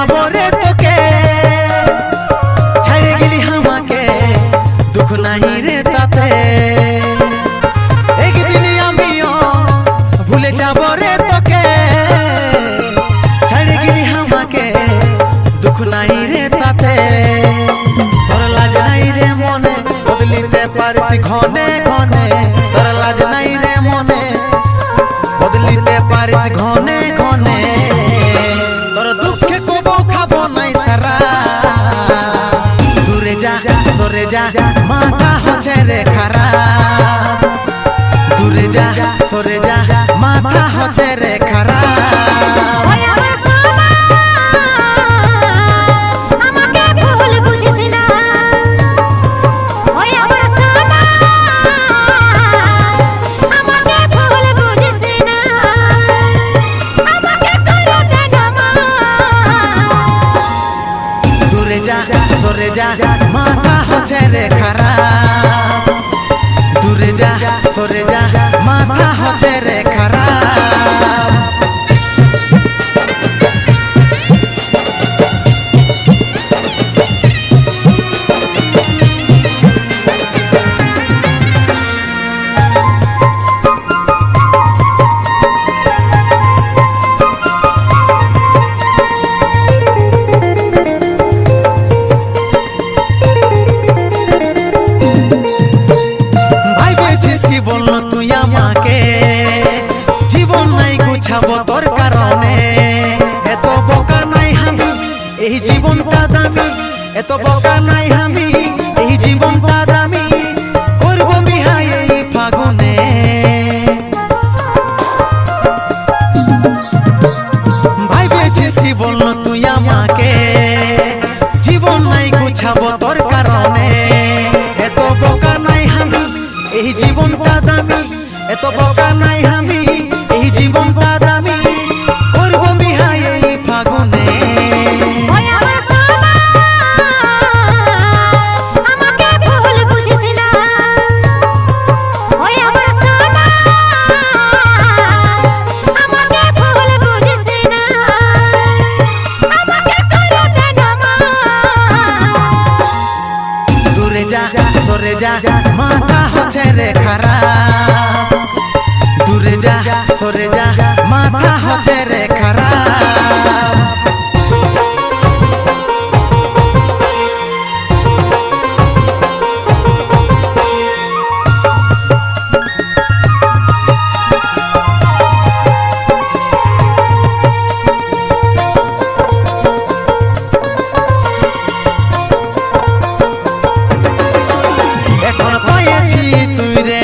যাব রে তোকে ছেড়ে গেলি আমাকে দুঃখ নাই রে তাতে একদিন আমিও ভুলে যাব রে তোকে ছেড়ে গেলি আমাকে দুঃখ নাই রে তাতে তোর লাজ নাই রে মনে বদলিতে পারছি ঘনে ঘনে তোর লাজ নাই রে মনে বদলিতে পারছি ঘনে ঘনে তোর দুঃখে কবো খাবো নাই সারা দূরে যা সরে যা মাথা হচ্ছে রে খারাপ দূরে যা সরে যা মাথা হচ্ছে রে খারাপ সরে যা মাথা হচ্ছে রে খারাপ দূরে যা সরে যা মাথা হচ্ছে রে খারাপ বললো তুই আমাকে জীবন নাই গুছাবো তোর কারণে এত বোকা নাই আমি এই জীবনটা দামি এত বোকা নাই আমি এই জীবনটা দামি করবো বিহা এই ফাগুনে ভাইবেছিস কি বললো তুই আমাকে জীবন নাই গুছাবো তোর কারণে এত বোকা নাই আমি এই জীবনটা দামি এত বোকা নাই আমি এই জীবনটা দামি করবো বিহা এই ফাগুনে দূরে যা সরে যা মাথা হচ্ছে রে খারাপ দূরে যা সরে যা মাথা হচ্ছে রে খারাপ এখন পাইছি তুই রে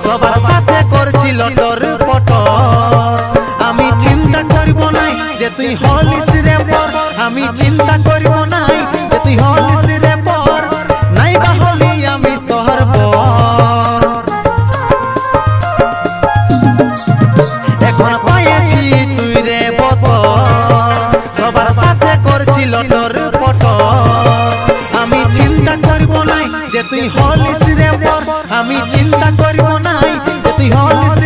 সবার সাথে করছিল তোর ফটো আমি চিন্তা করব নাই যে তুই হলিস রে পর আমি চিন্তা করব নাই যে তুই হলিস রে পর নাই বা হলি আমি তোর পর এখন পাইছি তুই রে সবার সাথে করছিল তোর ফটো আমি চিন্তা করব নাই যে তুই হলিস রে পর আমি চিন্তা করব নাই যে তুই হলিস